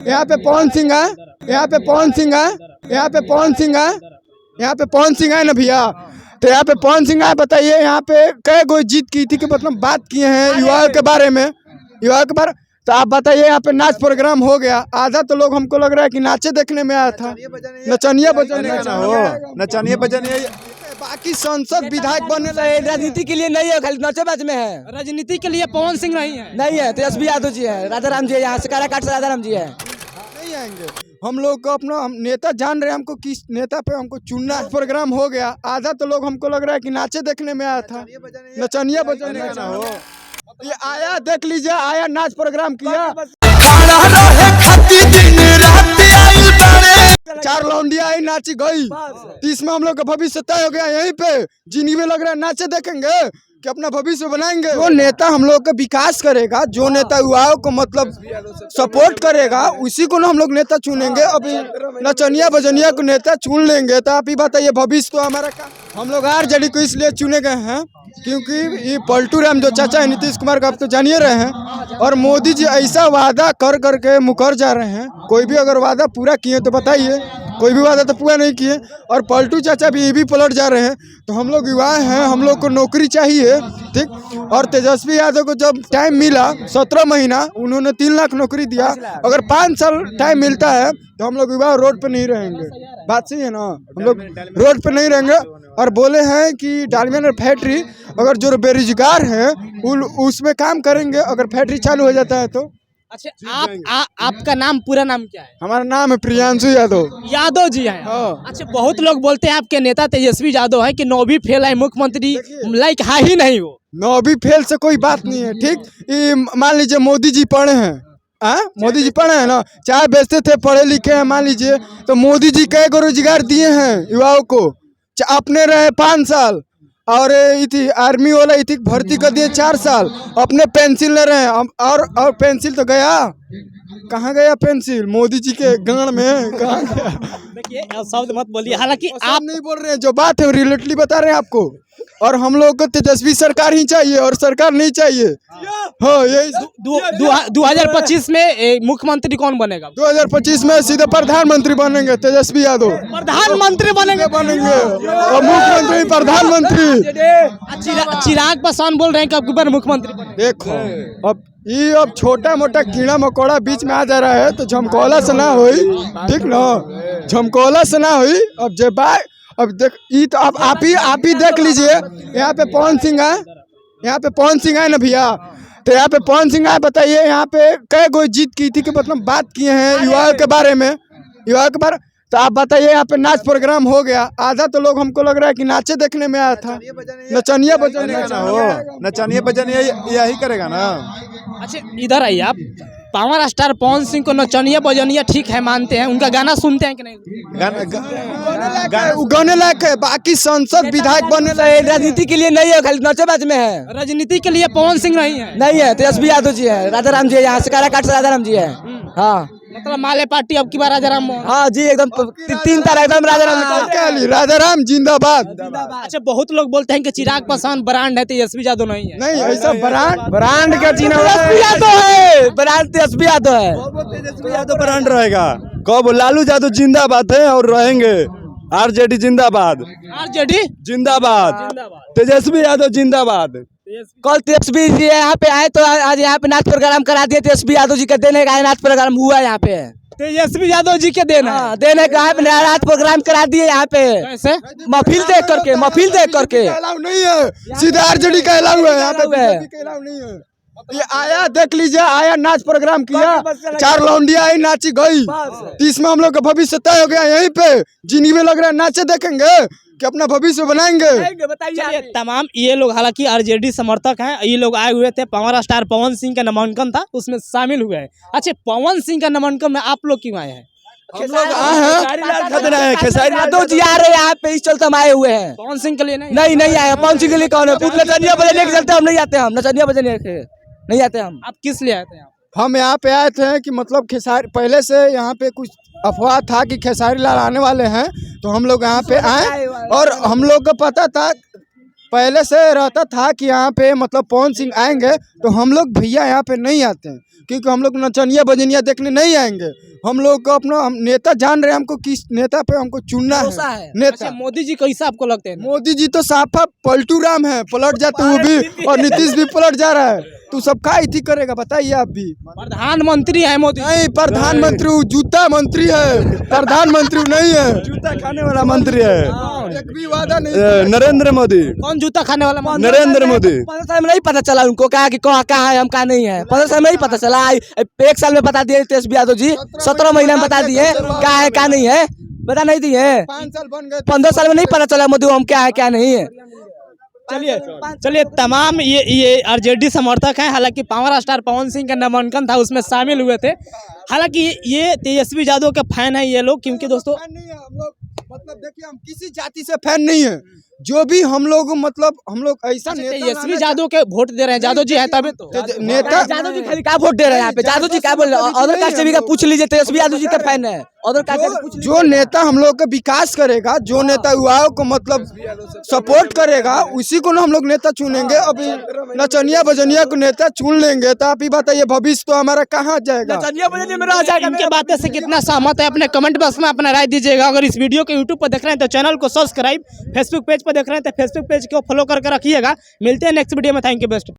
यहाँ पे पवन सिंह है, यहाँ पे पवन सिंह है, यहाँ पे पवन सिंह है, यहाँ पे पवन सिंह है ना भैया। तो यहाँ पे पवन सिंह है। बताइए यहाँ पे कई गो जीत की थी कि मतलब बात किए हैं युवाओं के बारे में, युवाओं के बारे। तो आप बताइए यहाँ पे नाच प्रोग्राम हो गया, आधा तो लोग हमको लग रहा है कि नाचे देखने में आया था, नचनिया बजनिया हो, नचनिया बजनिया। बाकी सांसद विधायक बनने राजनीति के लिए नहीं है, खाली नाचेबाज में है। राजनीति के लिए पवन सिंह नहीं है तेजस्वी यादव जी है, राजाराम जी है, यहाँ से काराकाट से राजाराम जी है। नहीं आएंगे। हम लोग को अपना हम नेता जान रहे हैं, हमको किस नेता पे हमको चुनना। प्रोग्राम हो गया, आधा तो लोग हमको लग रहा है कि नाचे देखने में आया था, नचनिया बजनिया हो। ये आया, देख लीजिए, आया नाच प्रोग्राम किया, 4 लौंडिया आई नाची गई। तो इसमें हम लोग का भविष्य तय हो गया। यहीं पे जिन्हीं में लग रहा है नाचे देखेंगे कि अपना भविष्य बनाएंगे। जो नेता हम लोग का विकास करेगा, जो नेता युवाओं को मतलब सपोर्ट करेगा, उसी को ना हम लोग नेता चुनेंगे। अभी नचनिया बजनिया को नेता चुन लेंगे तो आप ही बताइए भविष्य तो हमारा काम। हम लोग आरजेडी को इसलिए चुने गए हैं क्योंकि ये पलटू राम जो चाचा है नीतीश कुमार का, आप तो जानिए रहे हैं, और मोदी जी ऐसा वादा कर करके मुकर जा रहे हैं। कोई भी अगर वादा पूरा किए तो बताइए, कोई भी वादा तो पूरा नहीं किए। और पलटू चाचा भी ये भी पलट जा रहे हैं। तो हम लोग युवा हैं, हम लोग को नौकरी चाहिए, ठीक। और तेजस्वी यादव को जब टाइम मिला 17 महीना, उन्होंने 3 लाख नौकरी दिया। अगर 5 साल टाइम मिलता है तो हम लोग युवा रोड पर नहीं रहेंगे। बात सही है ना, हम लोग रोड पर नहीं रहेंगे। और बोले हैं कि डायमंड फैक्ट्री अगर जो बेरोजगार हैं उसमें काम करेंगे, अगर फैक्ट्री चालू हो जाता है तो। अच्छा, आपका नाम, पूरा नाम क्या है? हमारा नाम है प्रियांशु यादव। यादव जी हैं। हाँ। अच्छा, बहुत लोग बोलते हैं आपके नेता तेजस्वी यादव है कि 9वीं फेल है, मुख्यमंत्री लाइक है ही नहीं वो। 9वीं फेल से कोई बात नहीं है, ठीक। मान लीजिए मोदी जी पढ़े हैं, मोदी जी पढ़े हैं ना, चाय बेचते थे, पढ़े लिखे हैं मान लीजिए, तो मोदी जी कई को रोजगार दिए हैं युवाओं को। अपने रहे 5 साल, और इति आर्मी वाला इति भर्ती कर दिए 4 साल, अपने पेंसिल ले रहे हैं। और पेंसिल तो गया, कहाँ गया पेंसिल? मोदी जी के गांड में कहाँ गया? देखिए, शब्द मत बोलिए, हालांकि आप नहीं बोल रहे हैं, जो बात है रिलेटली बता रहे हैं आपको। और हम लोग को तेजस्वी सरकार ही चाहिए और सरकार नहीं चाहिए। हाँ, यही 2025 में मुख्यमंत्री कौन बनेगा? 2025 में सीधे प्रधानमंत्री बनेंगे तेजस्वी यादव। प्रधानमंत्री बनेंगे और मुख्यमंत्री प्रधानमंत्री। चिराग पासवान बोल रहे हैं कि अब बार मुख्यमंत्री बनेंगे। देखो, अब छोटा मोटा कीड़ा मकोड़ा बीच में आ जा रहा है तो झमकोला से ना हुई, ठीक ना, झमकोला से ना हुई। अब जब अब देख, ये तो आप ही देख लीजिए। यहाँ पे पवन सिंह है, यहाँ पे पवन सिंह है ना भैया। तो यहाँ पे पवन सिंह है। बताइए यहाँ पे कई गो जीत की थी कि मतलब बात किए हैं युवाओं के बारे में, युवाओं के बारे। तो आप बताइए यहाँ पे नाच प्रोग्राम हो गया, आधा तो लोग हमको लग रहा है कि नाचे देखने में आया था, नचनिया बजनिया हो, नचनिया बजनिया यही करेगा ना। अच्छा, इधर आइए आप। पावर स्टार पवन सिंह को नचनिया बजनिया ठीक है मानते हैं, उनका गाना सुनते हैं कि नहीं? गाने लायक है। बाकी सांसद विधायक बनने राजनीति के लिए नहीं है, खाली नाचेबाज में है। राजनीति के लिए पवन सिंह नहीं है तेजस्वी यादव जी है, राजाराम जी है, यहाँ से काराकाट से राजाराम जी है। हाँ, मतलब माले पार्टी अब की बार राजाराम। हाँ जी, एकदम 3 तारा एकदम राजाराम जिंदाबाद। अच्छा, बहुत लोग बोलते हैं कि चिराग पासवान ब्रांड है, तेजस्वी यादव नहीं है। नहीं, ऐसा ब्रांड का तेजस्वी यादव है, ब्रांड तेजस्वी यादव है। तेजस्वी यादव ब्रांड रहेगा। कब लालू यादव जिंदाबाद है और रहेंगे। आरजेडी जिंदाबाद, आरजेडी जिंदाबाद, तेजस्वी यादव जिंदाबाद। कल तेजस्वी जी यहाँ पे आए तो आज यहाँ पे नाच प्रोग्राम करा दिए। तेजस्वी यादव जी के देने का नाच प्रोग्राम हुआ यहाँ पे। तेजस्वी यादव जी के देना देने का नाच प्रोग्राम करा दिए यहाँ पे। कैसे? महफिल देख करके नहीं है, सीधे आरजेडी का अलाउ है, यहाँ पे नहीं है। ये आया, देख लीजिए, आया नाच प्रोग्राम किया, 4 लौंडिया आई नाची गई। तो इसमें हम लोग का भविष्य तय हो गया। यहीं पे जिन्हीं में लग रहा है नाचे देखेंगे कि अपना भविष्य बनाएंगे। बताइए, तमाम ये लोग हालांकि आरजेडी समर्थक हैं, ये लोग आए हुए थे। पावर स्टार पवन सिंह का नामांकन था, उसमें शामिल हुए हैं। अच्छा, पवन सिंह का नामांकन में आप लोग क्यों आए हैं? हम लोग आए हैं, खेसारी यादव जी आ रहे हैं यहाँ पे, इस चलते हम आए हुए हैं। पवन सिंह के लिए नहीं आए। पवन सिंह के लिए कौन है? नचनिया बजने के चलते हम नहीं आते, हम नचनिया बजने के नहीं आते हम। आप किस लिए आए थे? हम यहाँ पे आए थे कि मतलब खेसारी, पहले से यहाँ पे कुछ अफवाह था कि खेसारी लाल आने वाले हैं, तो हम लोग यहाँ पे आए। और हम लोग को पता था, पहले से रहता था कि यहाँ पे मतलब पवन सिंह आएंगे, तो हम लोग भैया यहाँ पे नहीं आते हैं क्योंकि हम लोग नचनिया बजनिया देखने नहीं आएंगे। हम लोग को अपना हम नेता जान रहे हैं, हमको किस नेता पे हमको चुनना भरोसा है है। नेता। अच्छा, मोदी जी कैसा आपको लगते हैं? मोदी जी तो साफा पलटू राम है, पलट जाते वो भी, और नीतीश भी पलट जा रहा है। तू सबका इति करेगा बताइए आप भी। प्रधानमंत्री है मोदी। नहीं, प्रधानमंत्री वो जूता मंत्री है, प्रधानमंत्री नहीं है। जूता खाने वाला मंत्री है एक भी वादा नहीं। नरेंद्र मोदी। कौन जूता खाने वाला मंत्री? नरेंद्र मोदी। 15 साल में नहीं पता चला उनको कहा कि कहाँ है हम कहाँ नहीं है। 15 साल में नहीं पता चला। एक साल में बता दिए तेजस्वी यादव जी, 17 महीना में बता दिए क्या है क्या नहीं है, बता नहीं दिए। 5 साल बन गए, 15 साल में नहीं पता चला मोदी हम क्या है क्या नहीं है। चलिए तमाम ये आरजेडी समर्थक हैं। हालांकि पावर स्टार पवन सिंह का नामांकन था, उसमें शामिल हुए थे। हालांकि ये तेजस्वी यादव के फैन है ये लोग, क्योंकि दोस्तों फैन नहीं है हम लोग। मतलब देखिए, हम किसी जाति से फैन नहीं है। जो भी हम लोग मतलब हम लोग ऐसा नेता तेजस्वी यादव के वोट दे रहे हैं। यादव जी है तभी तो। नेता यादव जी खाली क्या वोट दे रहे हैं यहाँ पे? यादव जी क्या बोल रहे हैं? अदर कास्ट से भी का पूछ लीजिए, तेजस्वी यादव जी का फैन है। अदर कास्ट से पूछ लीजिए। जो नेता हम लोग का विकास करेगा, जो नेता युवाओं को मतलब सपोर्ट करेगा, उसी को ना हम लोग नेता चुनेंगे। अभी नचनिया बजनिया को नेता चुन लेंगे तो आप ही बताइए भविष्य तो हमारा कहाँ जाएगा। चनिया बजे में रह जाएगा। इनके बातें से कितना सहमत है अपने कमेंट बॉक्स में अपना राय दीजिएगा। अगर इस वीडियो को यूट्यूब पर देख रहे हैं तो चैनल को सब्सक्राइब, फेसबुक पेज पर देख रहे हैं तो फेसबुक पेज को फॉलो करके रखिएगा। मिलते हैं नेक्स्ट वीडियो में। Thank you best.